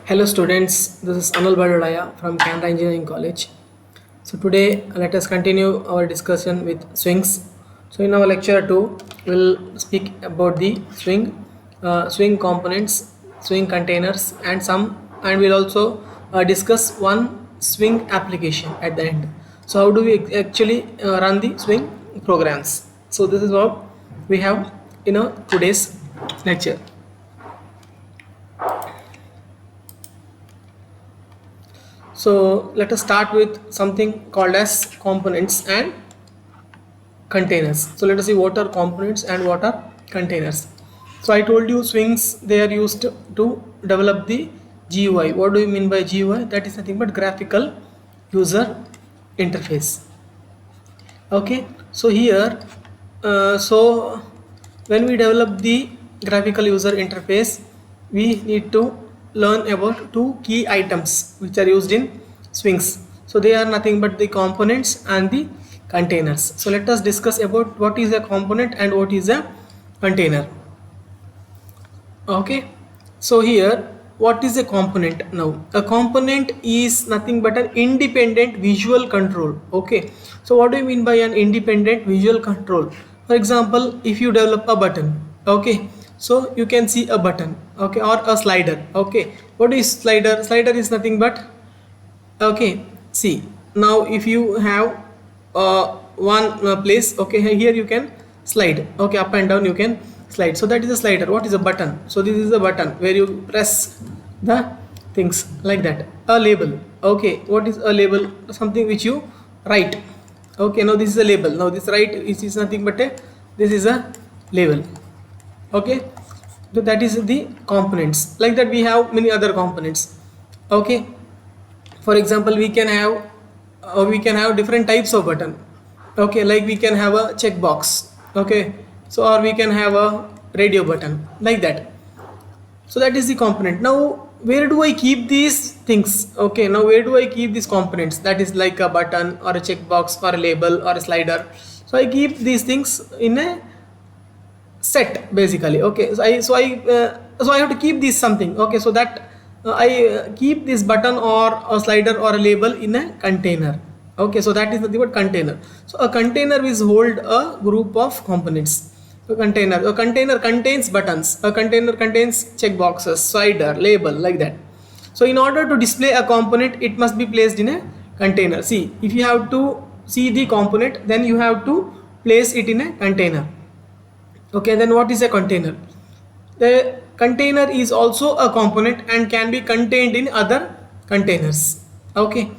Hello students, this is Anil Badalaya from Canada Engineering College. So today let us continue our discussion with swings. So in our lecture 2, we'll speak about the swing components, swing containers and we'll also discuss one swing application at the end. So how do we actually run the swing programs? So this is what we have in our today's lecture. So let us start with something called as components and containers. So let us see what are components and what are containers. So I told you swings, they are used to develop the GUI. What do you mean by GUI? That is nothing but graphical user interface. Okay, so here so when we develop the graphical user interface, we need to learn about two key items which are used in swings. So they are nothing but the components and the containers. So let us discuss about what is a component and what is a container. Okay, so here what is a component? Now a component is nothing but an independent visual control. Okay, so what do you mean by an independent visual control? For example, if you develop a button, okay, so you can see a button, okay, or a slider. Okay, what is slider? Slider is nothing but, okay, see, now if you have one place, okay, here you can slide, okay, up and down you can slide. So that is a slider. What is a button? So this is a button where you press the things like that. A label, okay, what is a label? Something which you write. Okay, now this is a label. Now this write is nothing but this is a label. Okay, so that is the components. Like that we have many other components. Okay, for example, we can have different types of button. Okay, like we can have a checkbox. Okay, so or we can have a radio button, like that. So that is the component. Now where do I keep these things? Okay, now where do I keep these components? That is like a button or a checkbox or a label or a slider. So I keep these things in a set basically. Okay, so I have to keep this something. Okay, so that I keep this button or a slider or a label in a container. Okay, so that is the word container. So a container is hold a group of components. A container contains buttons. A container contains checkboxes, slider, label, like that. So in order to display a component, it must be placed in a container. See, if you have to see the component, then you have to place it in a container. Okay, then what is a container? The container is also a component and can be contained in other containers. Okay,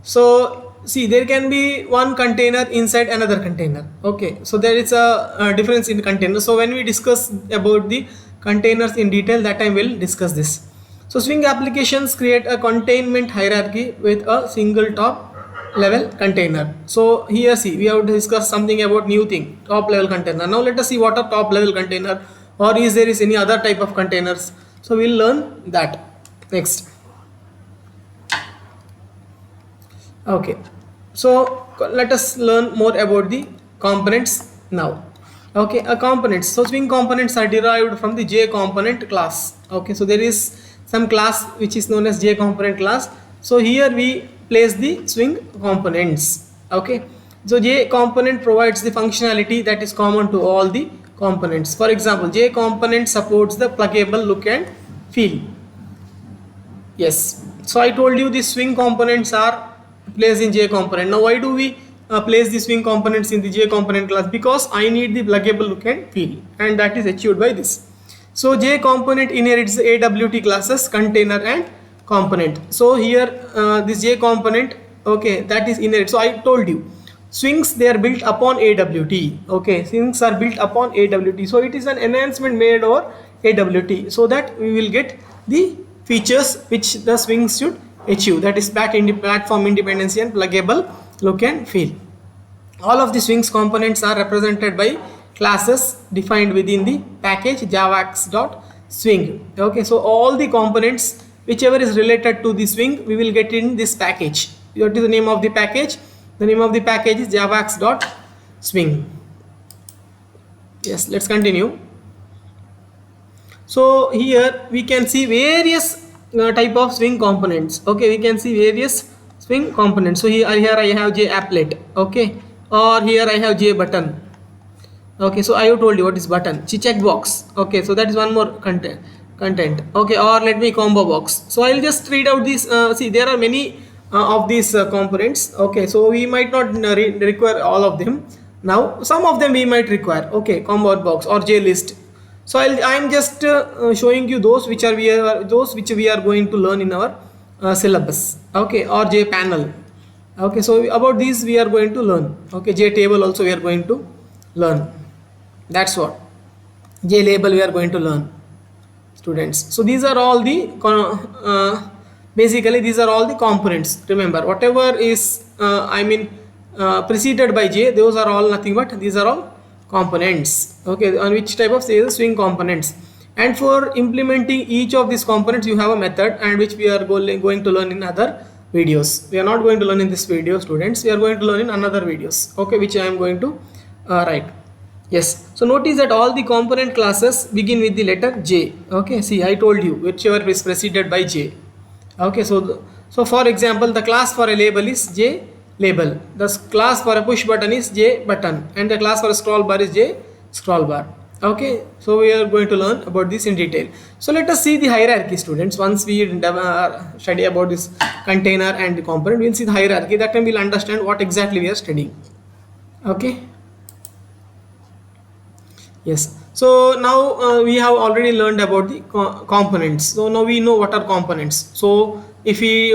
so see, there can be one container inside another container. Okay, so there is a difference in container. So when we discuss about the containers in detail, that time we'll discuss this. So swing applications create a containment hierarchy with a single top level container. So here see, we have to discuss something about new thing, top level container. Now let us see what a top level container, or is there is any other type of containers. So we'll learn that next. Okay, so let us learn more about the components now. Okay, a components. So swing components are derived from the J component class. Okay, so there is some class which is known as J component class. So here we place the swing components. Okay, so J component provides the functionality that is common to all the components. For example, J component supports the pluggable look and feel. Yes, so I told you the swing components are placed in J component. Now why do we place the swing components in the J component class? Because I need the pluggable look and feel, and that is achieved by this. So J component inherits the AWT classes container and component. So here this J component, okay, that is inherit. So I told you swings, they are built upon AWT. Okay, swings are built upon AWT. So it is an enhancement made over AWT, so that we will get the features which the swings should achieve, that is platform independency and pluggable look and feel. All of the swings components are represented by classes defined within the package javax.swing. Okay, so all the components whichever is related to the swing we will get in this package. What is the name of the package? The name of the package is javax.swing. Yes, let's continue. So here we can see various type of swing components. Okay, we can see various swing components. So here I have JApplet. Okay, or here I have JButton. Okay, so I have told you what is button. Checkbox. Okay, so that is one more content. Okay, or let me combo box. So I'll just read out these. See, there are many of these components. Okay, so we might not require all of them. Now some of them we might require. Okay, combo box or JList. So I'm just showing you those which we are going to learn in our syllabus. Okay, or JPanel. Okay, so about these we are going to learn. Okay, JTable also we are going to learn. That's what JLabel we are going to learn, students. So these are all the basically these are all the components. Remember, whatever is preceded by J, those are all nothing but these are all components. Okay, on which type of swing components. And for implementing each of these components you have a method, and which we are going to learn in other videos. We are not going to learn in this video, students. We are going to learn in another videos. Okay, which I am going to write. Yes, so notice that all the component classes begin with the letter J. Okay, see, I told you whichever is preceded by J. Okay, so for example, the class for a label is J label, the class for a push button is J button, and the class for a scroll bar is J scroll bar. Okay, so we are going to learn about this in detail. So let us see the hierarchy, students. Once we study about this container and the component, we will see the hierarchy. That time we will understand what exactly we are studying. Okay. Yes, so now we have already learned about the components. So now we know what are components. So if we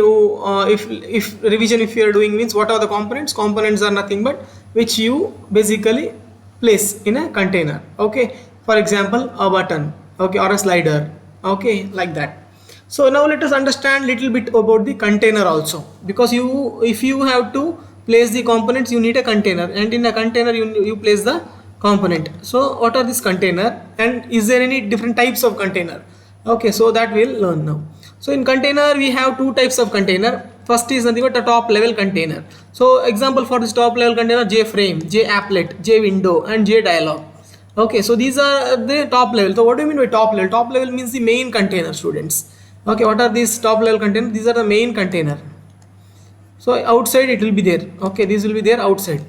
if revision if you are doing means, what are the components? Components are nothing but which you basically place in a container. Okay, for example, a button, okay, or a slider. Okay, like that. So now let us understand little bit about the container also, because if you have to place the components, you need a container, and in a container you place the component. So what are this container, and is there any different types of container? Okay, so that we'll learn now. So in container we have two types of container. First is nothing but a top level container. So example for this top level container: JFrame, JApplet, JWindow, and JDialog. Okay, so these are the top level. So what do you mean by top level? Top level means the main container, students. Okay, what are these top level containers? These are the main container. So outside it will be there. Okay, these will be there outside.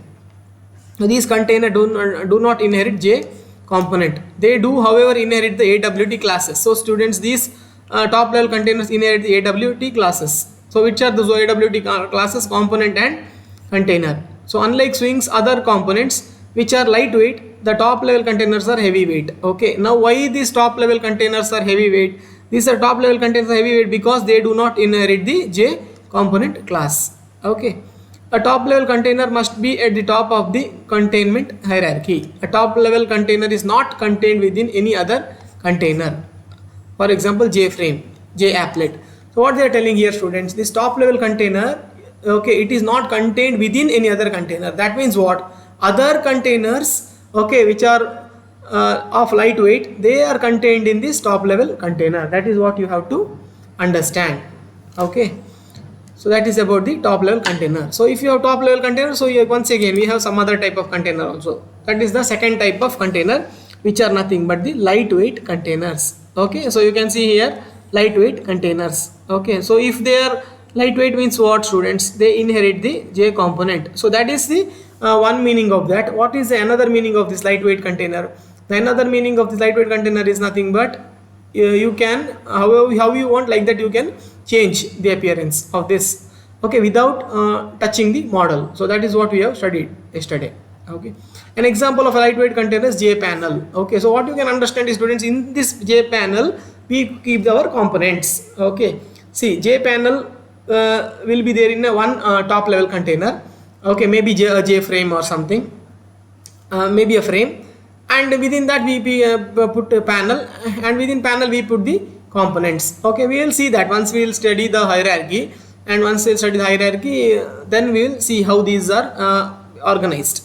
Now these container do not inherit J component. They do, however, inherit the AWT classes. So students, these top level containers inherit the AWT classes. So which are those AWT classes? Component and container. So unlike swings other components which are lightweight, the top level containers are heavyweight. Okay, now why these top level containers are heavyweight? These are top level containers are heavyweight because they do not inherit the J component class. Okay. A top level container must be at the top of the containment hierarchy. A top level container is not contained within any other container. For example, JFrame, JApplet. So what they are telling here, students, this top level container, okay, it is not contained within any other container. That means what? Other containers, okay, which are of lightweight, they are contained in this top level container. That is what you have to understand. Okay. So that is about the top level container. So if you have top level container, so once again we have some other type of container also. That is the second type of container, which are nothing but the lightweight containers. Okay, so you can see here lightweight containers. Okay, so if they are lightweight means what, students? They inherit the J component. So that is the one meaning of that. What is the another meaning of this lightweight container? The another meaning of this lightweight container is nothing but you can how you want, like that you can change the appearance of this, okay, without touching the model. So that is what we have studied yesterday. Okay, an example of a lightweight container is JPanel. Okay, so what you can understand is, students, in this JPanel we keep our components. Okay, see, JPanel will be there in a one top level container. Okay, maybe a JFrame or something, maybe a frame, and within that we put a panel, and within panel we put the components. Okay, we will see that once we will study the hierarchy, and once we will study the hierarchy, then we will see how these are organized.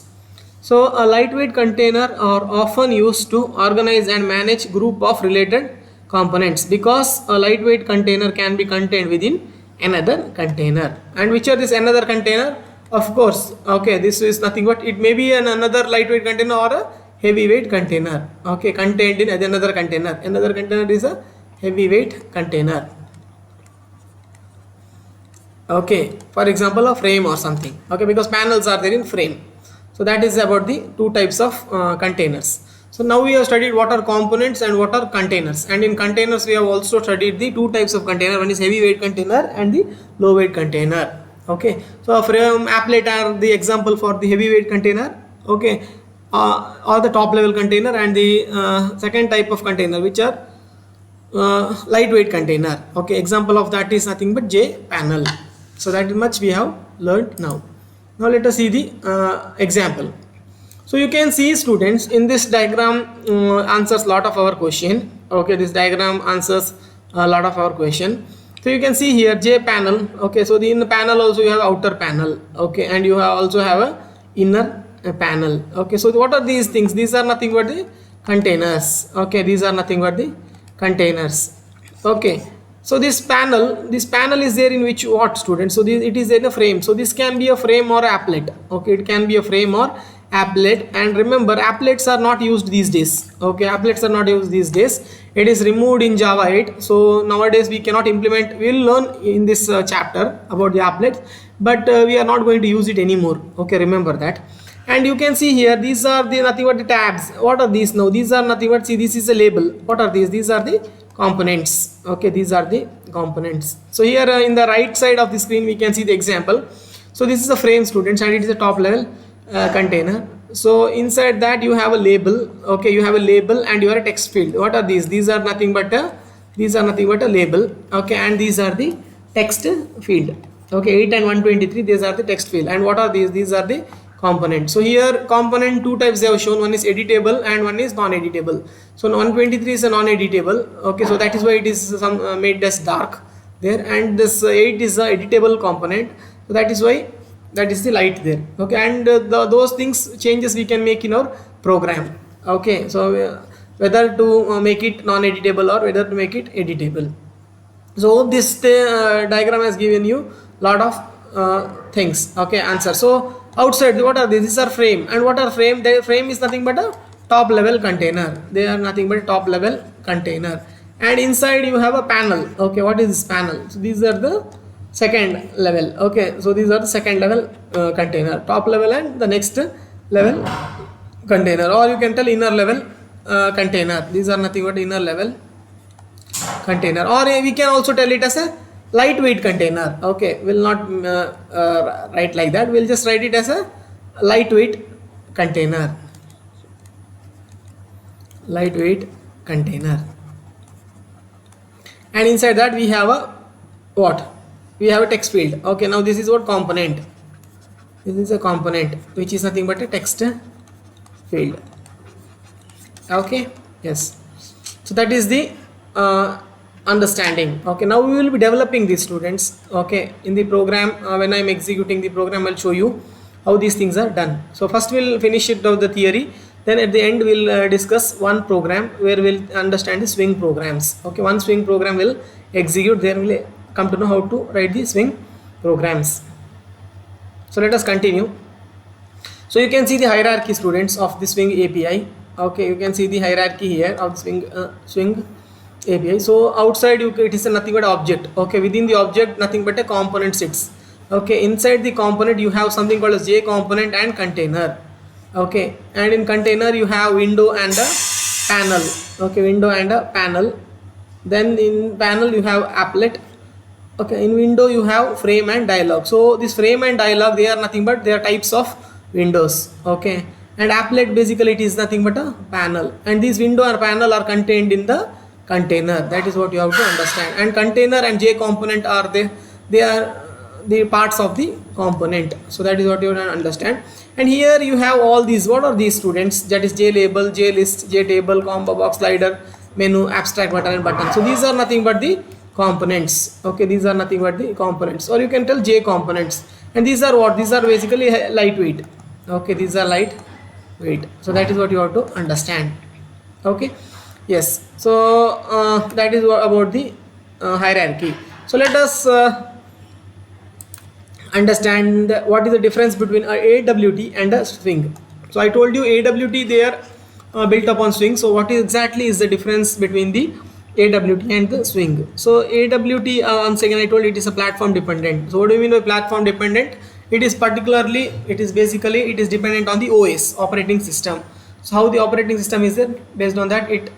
So a lightweight container are often used to organize and manage group of related components, because a lightweight container can be contained within another container. And which are this another container? Of course, okay, this is nothing but it may be another lightweight container or a heavyweight container, okay, contained in another container. Another container is a heavyweight container, okay, for example a frame or something, okay, because panels are there in frame. So that is about the two types of containers. So now we have studied what are components and what are containers, and in containers we have also studied the two types of container. One is heavyweight container and the low weight container, okay. So a frame, applet are the example for the heavyweight container, okay, or the top level container, and the second type of container which are lightweight container, okay. Example of that is nothing but J panel. So that much we have learned now. Now let us see the example. So you can see, students, in this diagram answers lot of our question, okay. This diagram answers a lot of our question. So you can see here J panel, okay. So in the panel also you have outer panel, okay, and you have also have a inner panel, okay. So what are these things? These are nothing but the containers, okay. These are nothing but the containers, okay. So this panel is there in which what, students? So this, it is in a frame. So this can be a frame or applet, okay. It can be a frame or applet. And remember, applets are not used these days, okay. Applets are not used these days. It is removed in Java 8. So nowadays we cannot implement. We will learn in this chapter about the applets, but we are not going to use it anymore, okay. Remember that. And you can see here, these are the nothing but the tabs. What are these now? These are nothing but, see, this is a label. What are these? These are the components, okay. These are the components. So here in the right side of the screen we can see the example. So this is a frame, students, and it is a top level container. So inside that you have a label, okay. You have a label and you have a text field. What are these? These are nothing but a label, okay. And these are the text field, okay. 8 and 123, these are the text field. And what are these? These are the component. So here component two types they have shown. One is editable and one is non-editable. So 123 is a non-editable, okay. So that is why it is some made as dark there, and this 8 is a editable component. So that is why that is the light there, okay. And those things changes we can make in our program, okay. So whether to make it non-editable or whether to make it editable. So this diagram has given you lot of things, okay, answer. So outside, what are these? These are frame. And what are frame? The frame is nothing but a top level container. They are nothing but a top level container. And inside you have a panel, okay. What is this panel? So these are the second level, okay. So these are the second level container, top level and the next level container, or you can tell inner level container. These are nothing but inner level container, or we can also tell it as a lightweight container, okay. We'll not write like that. We'll just write it as a lightweight container, lightweight container. And inside that we have a what? We have a text field, okay. Now this is what component. This is a component which is nothing but a text field, okay. Yes. So that is the understanding, okay. Now we will be developing these, students, okay. In the program, when I am executing the program, I'll show you how these things are done. So first we'll finish it of the theory, then at the end we'll discuss one program where we'll understand the swing programs, okay. One swing program will execute, then we'll come to know how to write the swing programs. So let us continue. So you can see the hierarchy, students, of the swing API, okay. You can see the hierarchy here of the swing API. So outside it is nothing but object, okay. Within the object nothing but a component sits, okay. Inside the component you have something called as J component and container, okay. And in container you have window and a panel, okay. Window and a panel. Then in panel you have applet, okay. In window you have frame and dialog. So this frame and dialog, they are nothing but they are types of windows, okay. And applet, basically it is nothing but a panel, and these window or panel are contained in the container. That is what you have to understand. And container and J component are they are the parts of the component. So that is what you have to understand. And here you have all these. What are these, students? That is J label, J list, J table, combo box, slider, menu, abstract button and button. So these are nothing but the components, okay. These are nothing but the components, or you can tell J components. And these are what? These are basically lightweight, okay. These are lightweight weight. So that is what you have to understand. Okay, yes. So that is what about the hierarchy. So let us understand what is the difference between a AWT and a swing. So I told you AWT, they are built upon swing. So what is exactly is the difference between the AWT and the swing? So AWT, once again I told it is a platform dependent. So what do you mean by platform dependent? It is basically it is dependent on the OS, operating system. So how the operating system is there, based on that it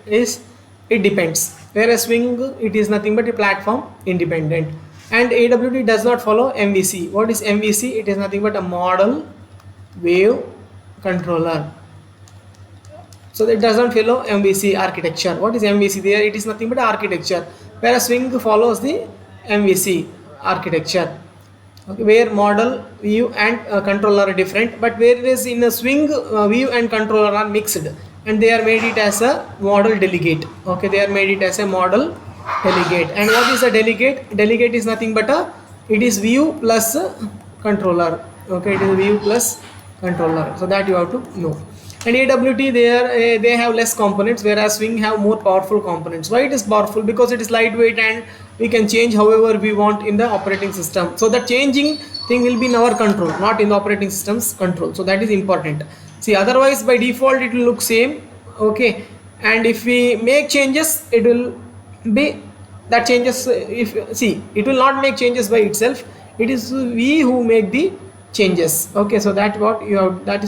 depends. Whereas swing, it is nothing but a platform independent. And AWT does not follow MVC. What is MVC? It is nothing but a model wave controller. So it doesn't follow MVC architecture. What is MVC? There it is nothing but architecture. Whereas swing follows the MVC architecture. Okay, where model, view and controller are different, but whereas in a swing, view and controller are mixed, and they are made it as a model delegate. Okay, they are made it as a model delegate. And what is a delegate? Delegate is nothing but it is view plus controller. Okay, it is view plus controller. So that you have to know. And AWT, they have less components, whereas swing have more powerful components. Why it is powerful? Because it is lightweight and we can change however we want in the operating system. So the changing thing will be in our control, not in the operating system's control. So that is important. See, otherwise by default it will look same. Okay, and if we make changes, it will be that changes. If see, it will not make changes by itself. It is we who make the changes. Okay, so that is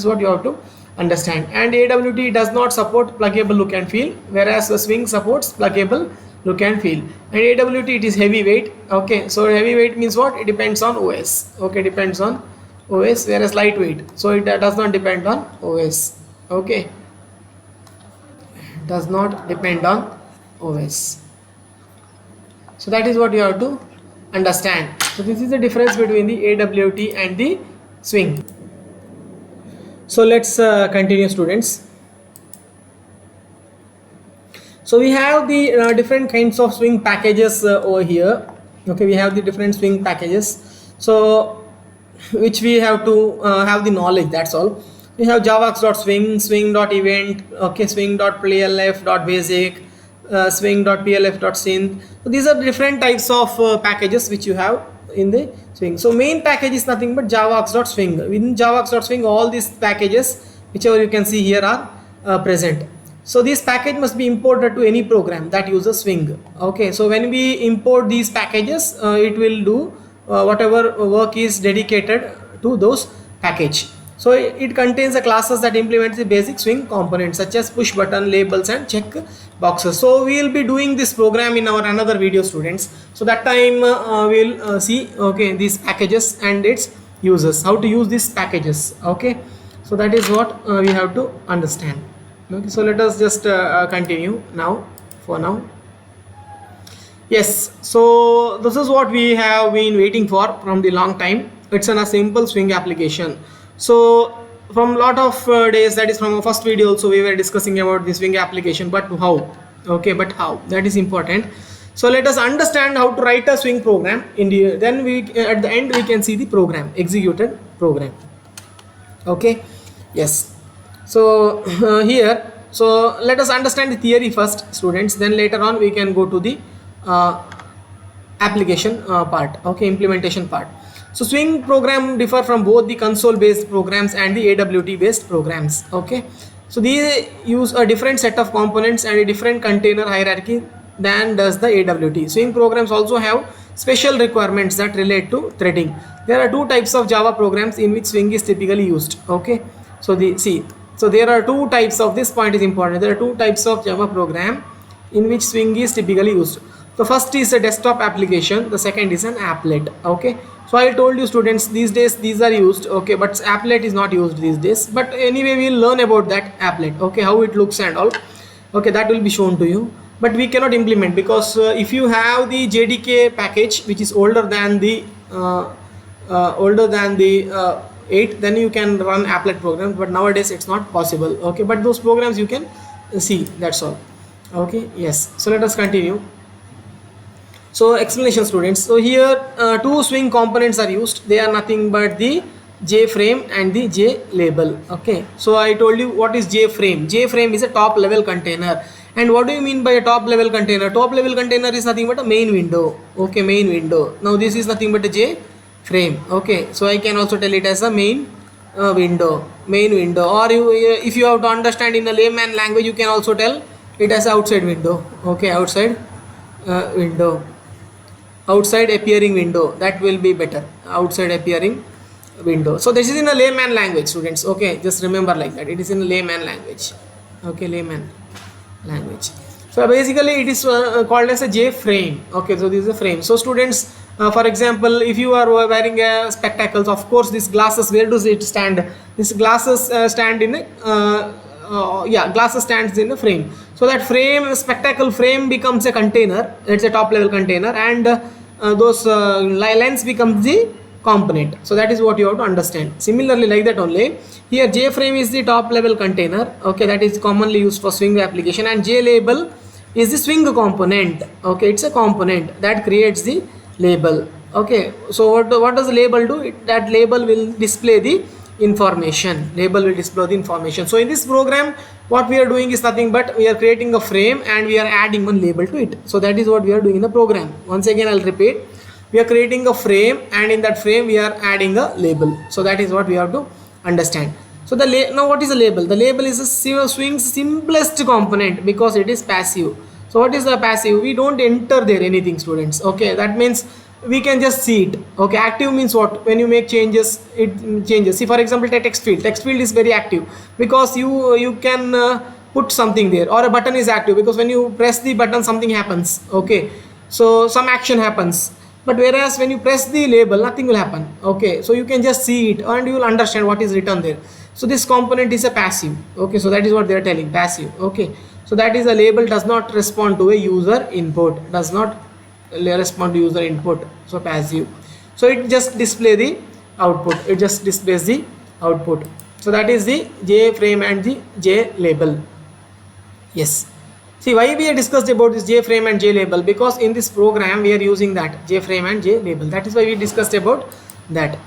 what you have to understand. And AWT does not support pluggable look and feel, whereas the swing supports pluggable look and feel. And AWT, it is heavyweight. Okay, so heavyweight means what? It depends on OS. Okay, depends on OS, whereas lightweight, so it does not depend on OS. Okay, does not depend on OS. So that is what you have to understand. So this is the difference between the AWT and the swing. So let's continue, students. So we have the different kinds of swing packages over here. Okay, we have the different swing packages, so which we have to have the knowledge, that's all. We have javax.swing, swing.event, okay, swing.plf.basic, swing.plf.synth. So these are different types of packages which you have in the swing. So main package is nothing but javax.swing. Within javax.swing, all these packages whichever you can see here are present. So this package must be imported to any program that uses swing. Okay, so when we import these packages, it will do whatever work is dedicated to those package. So it contains the classes that implement the basic swing components such as push button, labels and check boxes. So we will be doing this program in our another video, students. So that time we will see, okay, these packages and its uses, how to use these packages. Okay, so that is what we have to understand. Okay, so let us just continue now. For now, yes, so this is what we have been waiting for from the long time. It's a simple swing application. So from lot of days, that is from our first video also, we were discussing about the swing application, but how? Okay, but how, that is important. So let us understand how to write a swing program in the, then we at the end we can see the program, executed program. Okay, yes. So here, so let us understand the theory first, students, then later on we can go to the application part. Okay, implementation part. So swing program differ from both the console based programs and the AWT based programs. Okay, so they use a different set of components and a different container hierarchy than does the AWT. Swing programs also have special requirements that relate to threading. There are two types of Java programs in which swing is typically used. Okay, so so there are two types of, this point is important, there are two types of Java program in which swing is typically used. The first is a desktop application, the second is an applet. Okay, so I told you, students, these days these are used. Okay, but applet is not used these days, but anyway we will learn about that applet. Okay, how it looks and all. Okay, that will be shown to you, but we cannot implement because if you have the JDK package which is older than the 8, then you can run applet programs, but nowadays it's not possible. Okay, but those programs you can see, that's all. Okay, yes, so let us continue. So explanation, students. So here two swing components are used. They are nothing but the J frame and the J label. Okay, so I told you what is J frame. J frame is a top level container. And what do you mean by a top level container? Top level container is nothing but a main window. Okay, main window. Now this is nothing but a J frame. Okay, so I can also tell it as a main main window. Or if you have to understand in a layman language, you can also tell it as outside window. Okay, outside window, outside appearing window. That will be better. Outside appearing window. So this is in a layman language, students. Okay, just remember like that. It is in a layman language. Okay, layman language. So basically it is called as a J frame. Okay, so this is a frame. So students, for example, if you are wearing spectacles, of course this glasses, where does it stand? This glasses stand in a glasses stands in a frame. So that frame, spectacle frame, becomes a container. It's a top level container, and those lens becomes the component. So that is what you have to understand. Similarly, like that only, here J frame is the top level container. Okay, that is commonly used for swing application, and J label is the swing component. Okay, it's a component that creates the label. Okay, so what does the label do? That label will display the information. Label will display the information. So in this program, what we are doing is nothing but we are creating a frame and we are adding one label to it. So that is what we are doing in the program. Once again, I'll repeat. We are creating a frame, and in that frame we are adding a label. So that is what we have to understand. So now what is the label? The label is a swing's simplest component because it is passive. So what is the passive? We don't enter there anything, students. Okay, that means we can just see it. Okay, active means what? When you make changes, it changes. See, for example, text field. Text field is very active because you can put something there, or a button is active because when you press the button, something happens. Okay, so some action happens. But whereas when you press the label, nothing will happen. Okay, so you can just see it and you will understand what is written there. So this component is a passive. Okay, so that is what they are telling, passive. Okay, so that is a label does not respond to a user input, does not respond to user input. So passive. So it just display the output, it just displays the output. So that is the J frame and the J label. Yes. See, why we have discussed about this J frame and J label? Because in this program we are using that J frame and J label. That is why we discussed about that.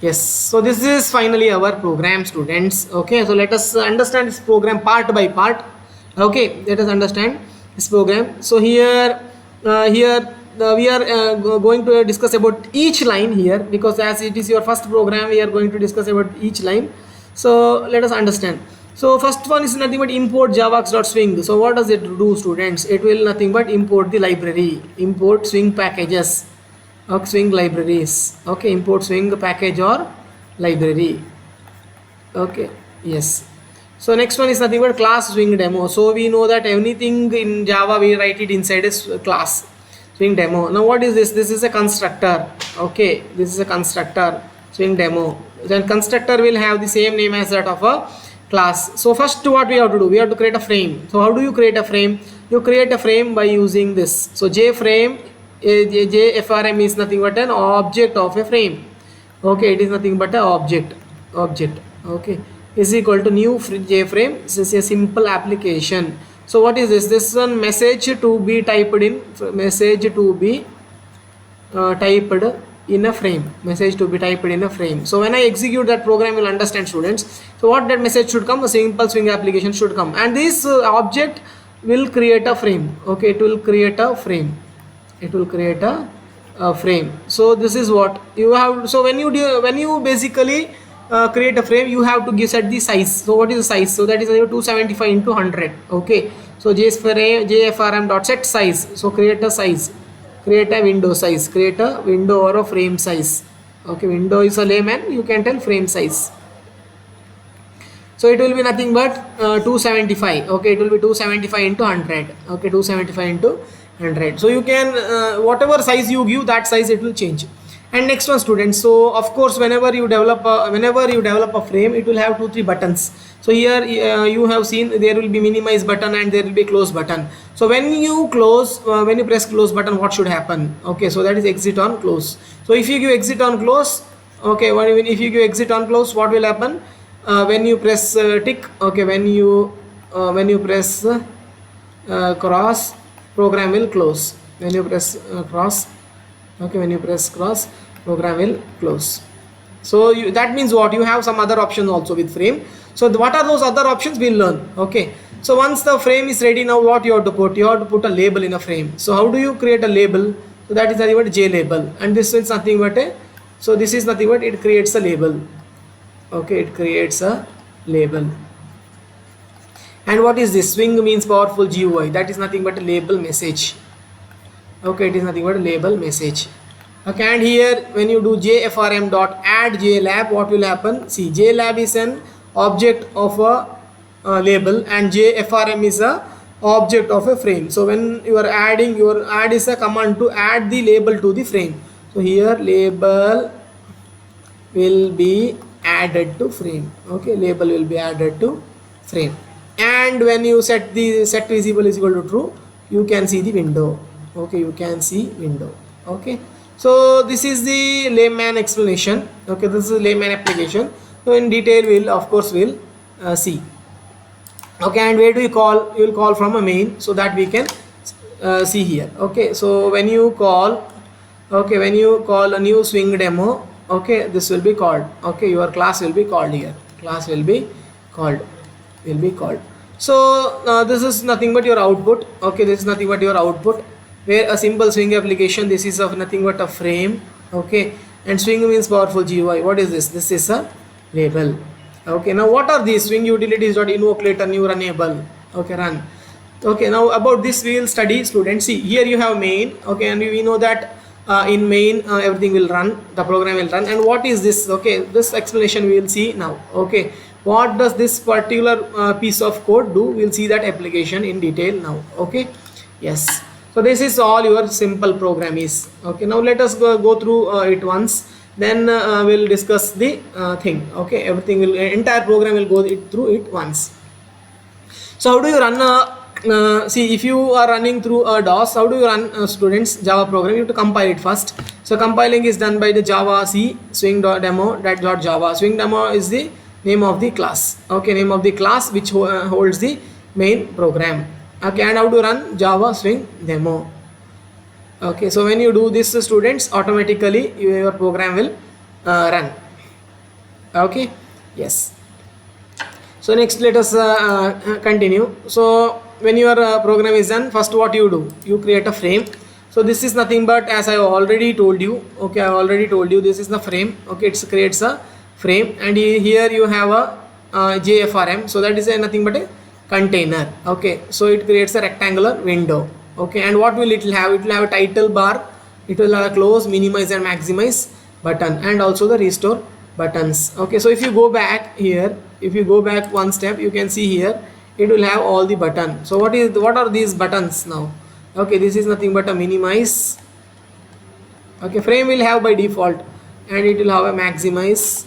Yes, so this is finally our program, students. Okay, so let us understand this program part by part. Okay, let us understand this program. So here we are going to discuss about each line here, because as it is your first program, we are going to discuss about each line. So let us understand. So first one is nothing but import javax.swing. So what does it do, students? It will nothing but import the library, import swing packages or swing libraries. Okay, import swing package or library. Okay, yes. So next one is nothing but class swing demo. So we know that anything in Java we write it inside a class swing demo. Now what is this? This is a constructor. Okay, this is a constructor swing demo. Then constructor will have the same name as that of a class. So first what we have to do, we have to create a frame. So how do you create a frame? You create a frame by using this. So J frame, JFRM is nothing but an object of a frame. Okay, it is nothing but an object. Okay, is equal to new J frame. This is a simple application. So what is this? This one, message to be typed in, message to be typed in a frame, message to be typed in a frame. So when I execute that program, you will understand, students. So what that message should come, a simple swing application should come, and this object will create a frame. Okay, it will create a frame, it will create a frame. So this is what you have. So when you basically create a frame, you have to set the size. So what is the size? So that is 275 into 100. Okay, so JFRM dot set size. So create a size, create a window size, create a window or a frame size. Okay, window is a layman, you can tell frame size. So it will be nothing but 275. Okay, it will be 275 into 100. Okay, 275 into 100. So you can whatever size you give, that size it will change. And next one, students. So of course, whenever you develop a frame, it will have 2-3 buttons. So here you have seen there will be minimize button and there will be close button. So when you press close button, what should happen? Okay, so that is exit on close. So if you give exit on close, okay, if you give exit on close, what will happen? When you press tick, okay, when you press cross, program will close. When you press cross, okay, when you press cross, program will close. So that means what, you have some other options also with frame. So what are those other options, we'll learn. Okay, so once the frame is ready, now what you have to put, you have to put a label in a frame. So how do you create a label? So that is nothing but J label, and this is nothing but a, so this is nothing but, it creates a label. Okay, it creates a label. And what is this? Swing means powerful GUI, that is nothing but a label message. Okay, it is nothing but a label message. Okay, and here when you do jfrm dot add jlab, what will happen? See, jlab is an object of a label, and jfrm is a object of a frame. So when you are adding, your add is a command to add the label to the frame. So here label will be added to frame. Okay, label will be added to frame, and when you set the set visible is equal to true, you can see the window. Okay, you can see window. Okay, so this is the layman explanation. Okay, this is layman application. So in detail we'll, of course, we'll see. Okay, and where do you call? You will call from a main, so that we can see here. Okay, so when you call, okay, when you call a new swing demo, okay, this will be called. Okay, your class will be called here. Class will be called. So this is nothing but your output. Okay, this is nothing but your output, where a simple swing application, this is of nothing but a frame. Okay, and swing means powerful GUI. What is this? This is a label. Okay, now what are these? Swing utilities dot invoke later new runnable. Okay, run. Okay, now about this we will study, students. See, here you have main. Okay, and we know that in main everything will run, the program will run. And what is this? Okay, this explanation we will see now. Okay, what does this particular piece of code do? We'll see that application in detail now. Okay, yes. So this is all your simple program is. Okay, now let us go through it once, then we'll discuss the thing. Okay, everything will, entire program will go through it once. So how do you run see, if you are running through a DOS, how do you run students Java program? You have to compile it first. So compiling is done by the Java C swing.demo.java. Swing demo is the name of the class. Okay, name of the class which holds the main program. Okay, and how to run Java swing demo. Okay, so when you do this, students, automatically your program will run. Okay, yes. So next let us continue. So when your program is done, first what you do, you create a frame. So this is nothing but, as I already told you, okay, I already told you, this is the frame. Okay, it creates a frame, and here you have a JFRM. So that is nothing but a container. Okay, so it creates a rectangular window. Okay, and what will it have? It will have a title bar, it will have a close, minimize and maximize button, and also the restore buttons. Okay, so if you go back here, if you go back one step, you can see here it will have all the button. So what are these buttons now? Okay, this is nothing but a minimize. Okay, frame will have by default, and it will have a maximize,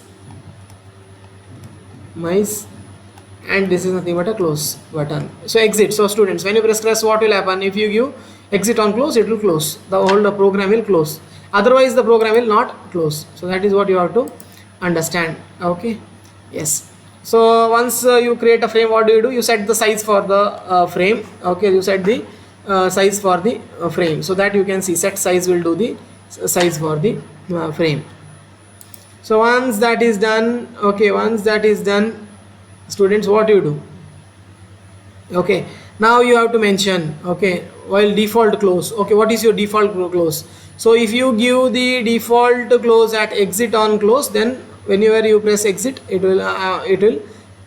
and this is nothing but a close button. So exit. So students, when you press, what will happen? If you give exit on close, it will close, the whole program will close, otherwise the program will not close. So that is what you have to understand. Okay, yes. So once you create a frame, what do? You set the size for the frame. Okay, you set the size for the frame, so that you can see set size will do the size for the frame. So once that is done, okay, once that is done, students, what you do? Okay, now you have to mention, okay, while default close. Okay, what is your default close? So if you give the default close at exit on close, then whenever you press exit, it will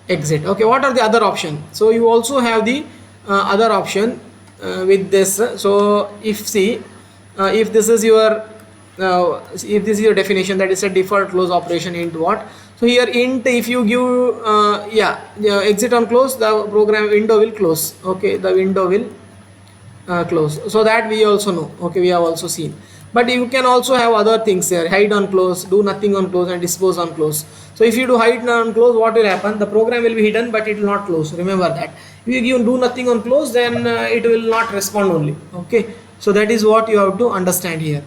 exit. Okay, what are the other option? So you also have the other option with this. So if if this is your definition, that is a default close operation into what? So here int, if you give exit on close, the program window will close. Okay, the window will close. So that we also know. Okay, we have also seen. But you can also have other things here: hide on close, do nothing on close, and dispose on close. So if you do hide on close, what will happen? The program will be hidden, but it will not close. Remember that. If you give do nothing on close, then it will not respond only. Okay, so that is what you have to understand here.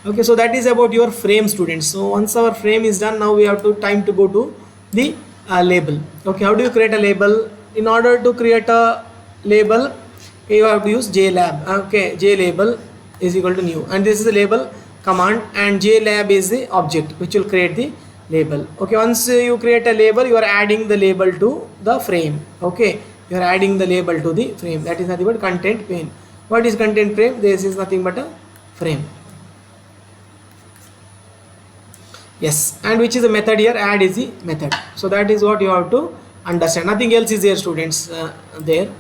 Okay, so that is about your frame, students. So once our frame is done, now we have time to go to the label. Okay, how do you create a label? In order to create a label, you have to use JLab. Okay, JLabel is equal to new, and this is the label command, and JLab is the object which will create the label. Okay, once you create a label, you are adding the label to the frame. Okay, you are adding the label to the frame. That is nothing but content pane. What is content frame? This is nothing but a frame. Yes, and which is the method here? Add is the method. So that is what you have to understand. Nothing else is there, students, there.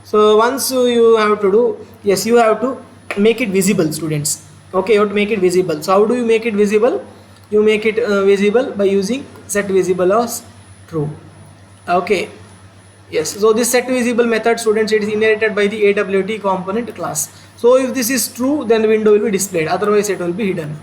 So once you have to do, yes, you have to make it visible, students. Okay, you have to make it visible. So how do you make it visible? You make it visible by using set visible as true. Okay, yes. So this set visible method, students, it is inherited by the AWT component class. So if this is true, then the window will be displayed. Otherwise, it will be hidden.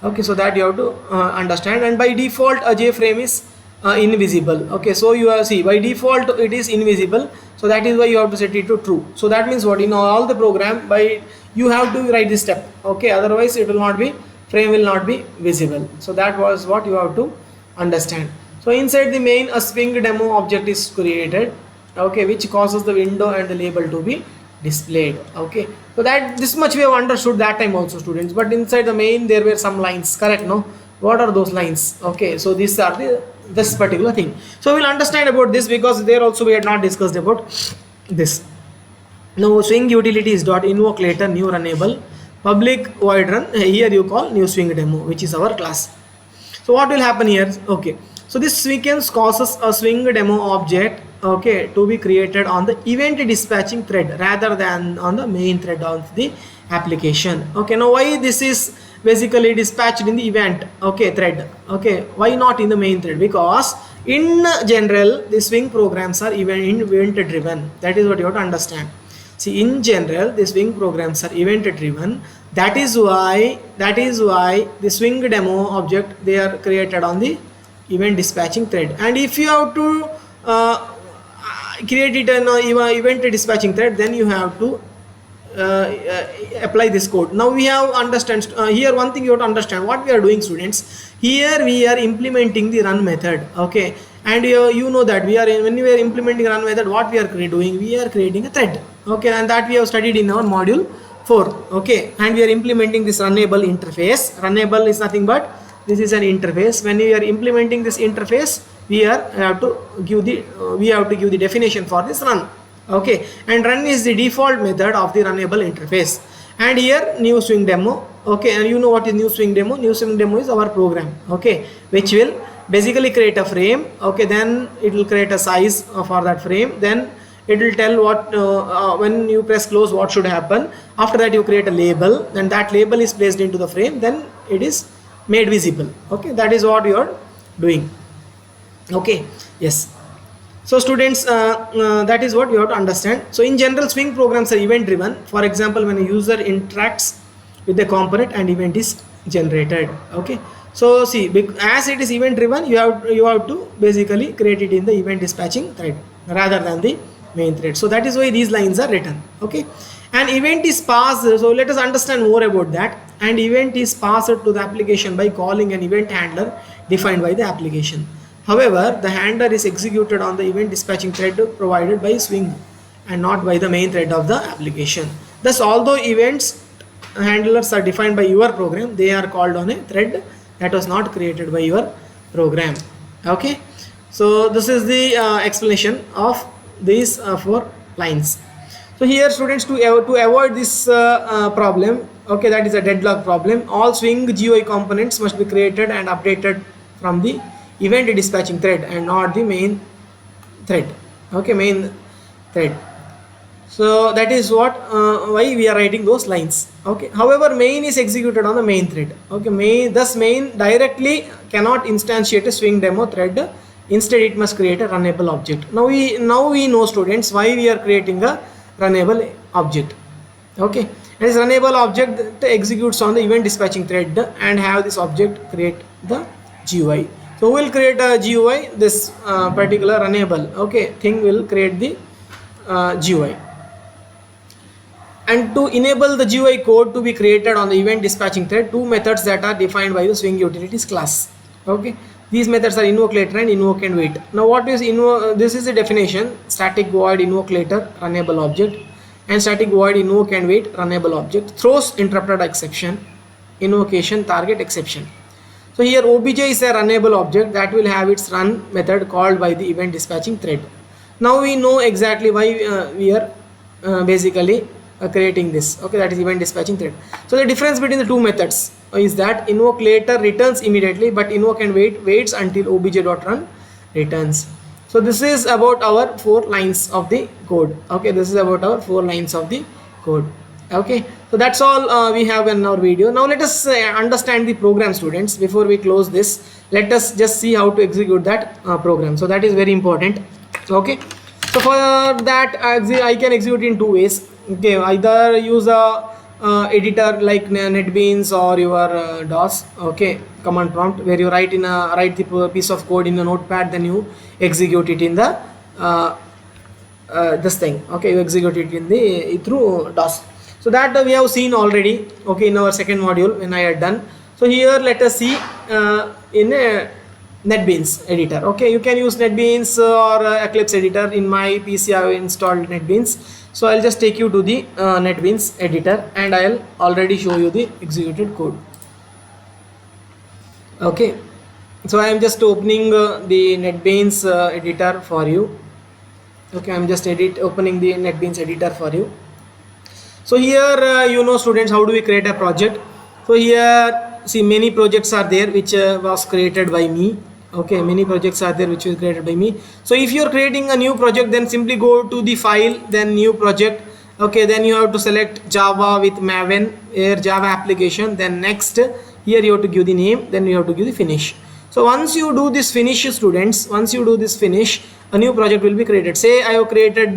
Okay, so that you have to understand. And by default, a JFrame is invisible. Okay, so you see, by default it is invisible. So that is why you have to set it to true. So that means what, in all the program, by you have to write this step. Okay, otherwise it will not be, frame will not be visible. So that was what you have to understand. So inside the main, a swing demo object is created. Okay, which causes the window and the label to be displayed. Okay, so that this much we have understood that time also, students. But inside the main there were some lines, correct? No, what are those lines? Okay, so these are this particular thing. So we'll understand about this, because there also we had not discussed about this. Now swing utilities dot invoke later new runnable public void run, here you call new swing demo, which is our class. So what will happen here? Okay, so this sequence causes a swing demo object, okay, to be created on the event dispatching thread rather than on the main thread of the application. Okay, now why this is basically dispatched in the event, okay, thread? Okay, why not in the main thread? Because in general the swing programs are event driven. That is what you have to understand. See, in general the swing programs are event driven. That is why the swing demo object, they are created on the event dispatching thread. And if you have to create it in event dispatching thread, then you have to apply this code. Now we have understand here one thing you have to understand what we are doing, students. Here we are implementing the run method. Okay, and you know that when we are implementing run method, what we are doing, we are creating a thread. Okay, and that we have studied in our module 4. Okay, and we are implementing this runnable interface. Runnable is nothing but, this is an interface. When we are implementing this interface, we have to give the definition for this run. Okay, and run is the default method of the runnable interface. And here new swing demo. Okay, and you know what is new swing demo? New swing demo is our program. Okay, which will basically create a frame. Okay, then it will create a size for that frame. Then it will tell what when you press close, what should happen. After that you create a label, and that label is placed into the frame, then it is made visible. Okay, that is what you are doing. Okay, yes. So students, that is what you have to understand. So in general, swing programs are event driven. For example, when a user interacts with the component, and event is generated. Okay, so see, as it is event driven, you have to basically create it in the event dispatching thread rather than the main thread. So that is why these lines are written. Okay, an event is passed. So let us understand more about that. An event is passed to the application by calling an event handler defined by the application. However, the handler is executed on the event dispatching thread provided by swing and not by the main thread of the application. Thus, although events handlers are defined by your program, they are called on a thread that was not created by your program. Okay, so this is the explanation of these 4 lines. So here, students, to avoid this problem, okay, that is a deadlock problem, all swing GUI components must be created and updated from the event dispatching thread and not the main thread. Okay, main thread. So that is what why we are writing those lines. Okay, however, main is executed on the main thread. Okay, thus main directly cannot instantiate a swing demo thread. Instead, it must create a runnable object. Now we know, students, why we are creating a runnable object. Okay, and this runnable object that executes on the event dispatching thread and have this object create the GUI. So we will create a GUI, this particular runnable, okay, thing will create the GUI. And to enable the GUI code to be created on the event dispatching thread, 2 methods that are defined by the swing utilities class. Okay, these methods are invoke later and invoke and wait. Now what is invoke? This is the definition: static void invoke later runnable object, and static void invoke and wait runnable object. Throws interrupted exception, invocation target exception. So here obj is a runnable object that will have its run method called by the event dispatching thread. Now we know exactly why we are basically creating this. Okay, that is event dispatching thread. So the difference between the two methods is that invoke later returns immediately, but invoke and waits until obj.run returns. So this is about our 4 lines of the code. Okay, this is about our 4 lines of the code. Okay, so that's all we have in our video. Now let us understand the program, students. Before we close this, let us just see how to execute that program. So that is very important. Okay, so for that I can execute in 2 ways. Okay, either use a editor like NetBeans or your DOS. Okay, command prompt, where you write the piece of code in a notepad, then you execute it in the this thing. Okay, you execute it in the through DOS. So that we have seen already. Okay, in our second module when I had done. So here let us see in a NetBeans editor. Okay, you can use NetBeans or Eclipse editor. In my PC I have installed NetBeans. So I'll just take you to the NetBeans editor and I'll already show you the executed code. Okay, so I am just opening the NetBeans editor for you. Okay, I'm just opening the NetBeans editor for you. So here you know, students, how do we create a project? So here see, many projects are there which was created by me. Okay, many projects are there which was created by me. So if you are creating a new project, then simply go to the file, then new project. Okay, then you have to select Java with Maven, here Java application, then next, here you have to give the name, then you have to give the finish. So once you do this finish, students, once you do this finish, a new project will be created. Say I have created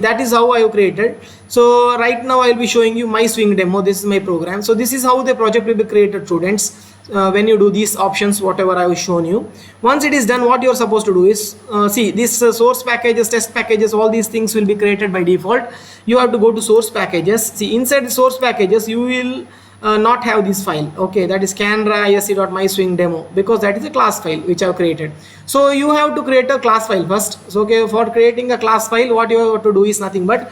that is how I have created. So right now I will be showing you my swing demo. This is my program. So this is how the project will be created, students. When you do these options, whatever I have shown you, once it is done, what you are supposed to do is see this source packages, test packages, all these things will be created by default. You have to go to source packages. See, inside the source packages you will not have this file. Okay, that is canra isc.myswingdemo, because that is a class file which I have created. So you have to create a class file first. So okay, for creating a class file, what you have to do is nothing but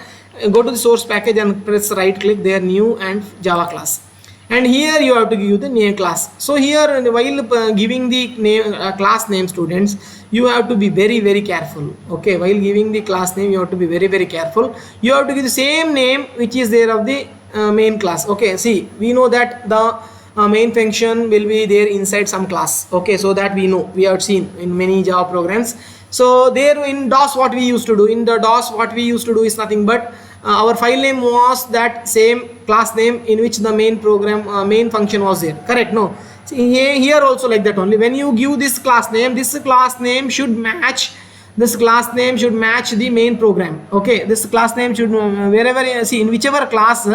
go to the source package and press right click there, new and Java class, and here you have to give the name class. So here while giving the name class name, students, you have to be very careful. Okay, while giving the class name you have to be very careful. You have to give the same name which is there of the main class. Okay, see, we know that the main function will be there inside some class. Okay, so that we know, we have seen in many Java programs. So there in DOS, what we used to do, in the DOS what we used to do is nothing but our file name was that same class name in which the main program main function was there. Correct? No, see, here also like that only. When you give this class name should match, this class name should match the main program. Okay, this class name should wherever, see, in whichever class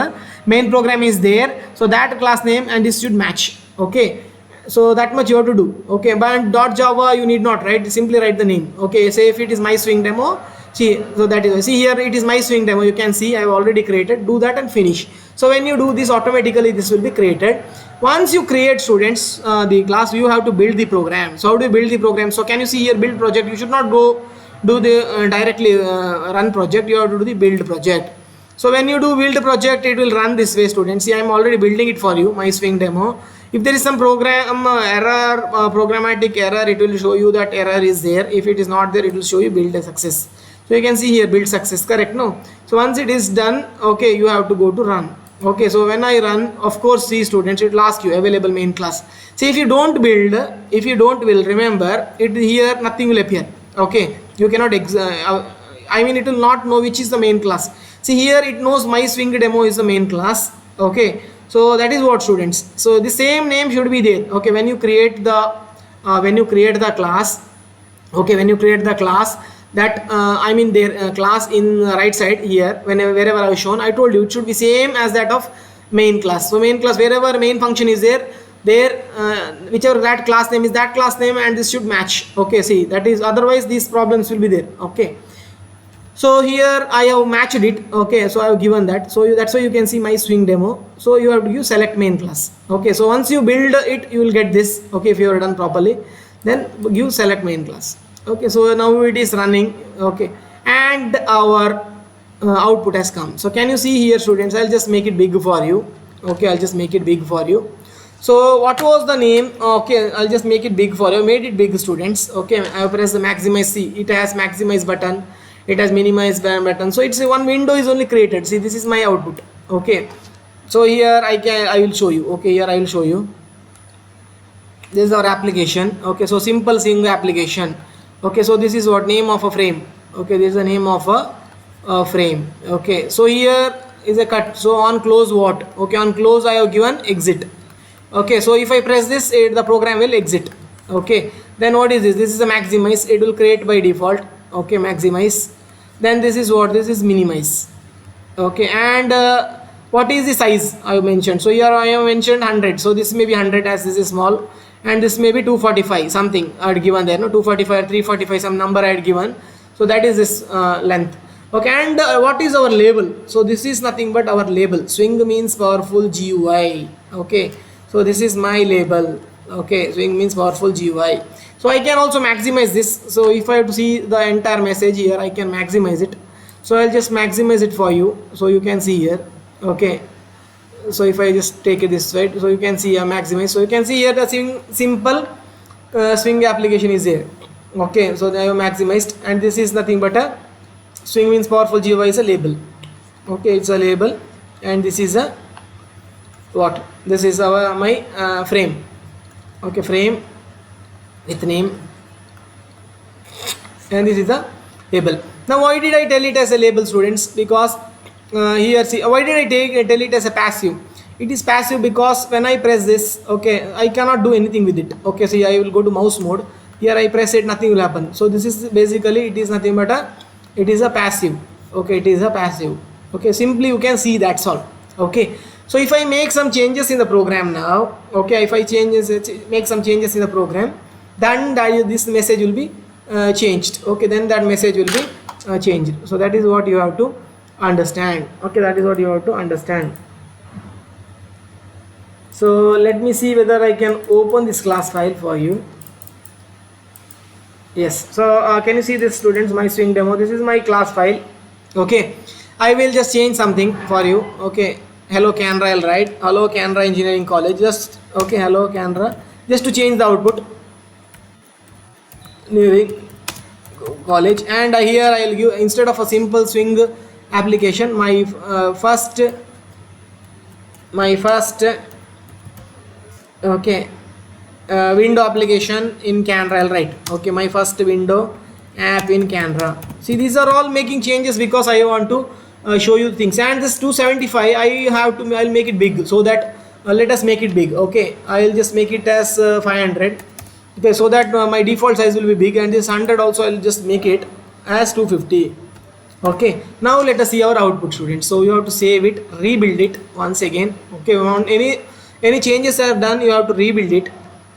main program is there, so that class name and this should match. Okay, so that much you have to do. Okay, but .java you need not write, simply write the name. Okay, say if it is my swing demo, see, so that is, see here it is my swing demo, you can see I have already created. Do that and finish. So when you do this, automatically this will be created. Once you create, students, the class, you have to build the program. So how do you build the program? So can you see here, build project? You should not go do the directly run project. You have to do the build project. So when you do build project, it will run this way, students. See, I am already building it for you, my swing demo. If there is some program error, programmatic error, it will show you that error is there. If it is not there, it will show you build a success. So you can see here build success. Correct? No. So once it is done, okay, you have to go to run. Okay, so when I run, of course, see, students, it will ask you available main class. See, if you don't build, if you don't build, remember it here, nothing will appear. Okay, you cannot I mean, it will not know which is the main class. See, here it knows my swing demo is the main class. Okay, so that is what, students. So the same name should be there. Okay, when you create the class, okay, when you create the class, that I mean their class in right side here, wherever I have shown, I told you it should be same as that of main class. So main class, wherever main function is there, whichever that class name is that class name, and this should match. Okay, see, that is, otherwise these problems will be there. Okay, so here I have matched it. Okay, so I have given that. So that's why you can see my swing demo. So you have to give select main class. Okay, so once you build it, you will get this. Okay, if you are done properly, then give select main class. Okay, so now it is running. Okay, and our output has come. So can you see here, students? I'll just make it big for you. Okay, I'll just make it big for you. So what was the name? Okay, I'll just make it big for you. Made it big, students. Okay, I press the maximize. See, it has maximize button. It has minimize button. So it's one window is only created. See, this is my output. Okay. So here I will show you. Okay, here I will show you. This is our application. Okay, so simple single application. Okay, so this is what name of a frame. Okay, this is the name of a frame. Okay, so here is a cut. So on close what? Okay, on close I have given exit. Okay, so if I press this, the program will exit. Okay, then what is this? This is a maximize. It will create by default. Okay, maximize. Then this is what? This is minimize. Okay, and what is the size I have mentioned? So here I have mentioned 100. So this may be 100 as this is small, and this may be 245 something I had given there. No, 245 or 345 some number I had given. So that is this length. Okay, and what is our label? So this is nothing but our label. Swing means powerful GUI. Okay, so this is my label. Okay, swing means powerful GUI. So I can also maximize this. So if I have to see the entire message here, I can maximize it. So I'll just maximize it for you, so you can see here. Okay, so if I just take it this way, so you can see a maximize. So you can see here the simple swing application is here. Okay, so I have maximized, and this is nothing but a swing means powerful GUI is a label. Okay, it's a label, and this is a what? This is our my frame. Okay, frame with name, and this is the label. Now why did I tell it as a label, students? Because here see, why did I tell it as a passive? It is passive because when I press this, okay, I cannot do anything with it. Okay, see, I will go to mouse mode. Here I press it, nothing will happen. So this is basically, it is nothing but it is a passive. Okay, it is a passive. Okay, simply you can see, that's all. Okay, so if I make some changes in the program now, okay, if I make some changes in the program, then this message will be changed. Okay, then that message will be changed. So that is what you have to understand. Okay, that is what you have to understand. So let me see whether I can open this class file for you. Yes, so can you see this, students, my swing demo? This is my class file. Okay, I will just change something for you. Okay, hello Canara, I'll write hello Canara Engineering College. Just okay, hello Canara, just to change the output. Engineering College, and here I'll give, instead of a simple swing application, my first okay window application in Canara, I'll write. Okay, my first window app in Canara. See, these are all making changes because I want to show you things. And this 275 I'll make it big, so that let us make it big. Okay, I'll just make it as 500. Okay, so that my default size will be big, and this 100 also I'll just make it as 250. Okay, now let us see our output, students. So you have to save it, rebuild it once again. Okay, on any changes I have done, you have to rebuild it.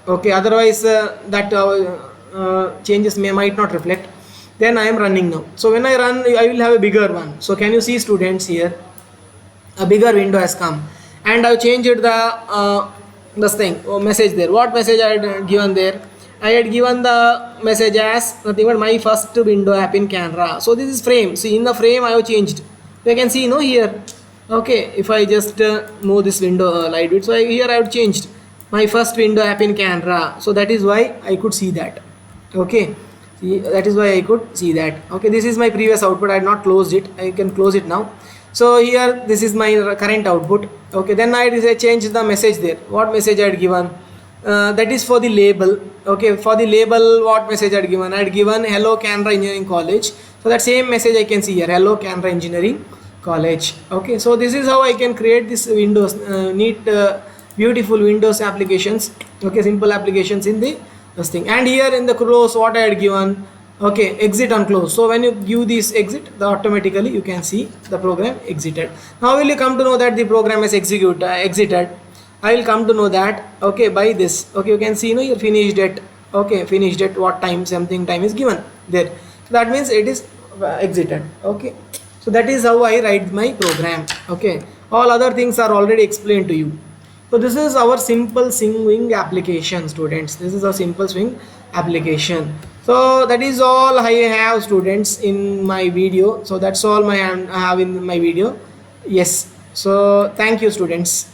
Okay, otherwise that changes might not reflect. Then I am running now. So when I run, I will have a bigger one. So can you see, students, here a bigger window has come, and I've changed the this thing message there. What message I had given there? I had given the message as nothing but my first window app in Canara. So this is frame. See, in the frame I have changed. You can see, here. Okay, if I just move this window light bit, so here I have changed my first window app in Canara. So that is why I could see that. Okay, see, that is why I could see that. Okay, this is my previous output. I had not closed it. I can close it now. So here this is my current output. Okay, then I changed the message there. What message I had given? That is for the label. Okay, for the label, what message I had given? I had given hello Canara Engineering College. So that same message I can see here, hello Canara Engineering College. Okay, so this is how I can create this Windows neat beautiful Windows applications. Okay, simple applications in this thing. And here in the close, what I had given, okay, exit on close. So when you give this exit, automatically you can see the program exited. Now will you come to know that the program is exited? I will come to know that, okay, by this. Okay, you can see, you're finished at, okay, finished at what time, something time is given there. So that means it is exited. Okay, so that is how I write my program. Okay, all other things are already explained to you. So this is our simple swing application, students. This is a simple swing application. So that is all I have, students, in my video. So that's all I have in my video. Yes, so thank you, students.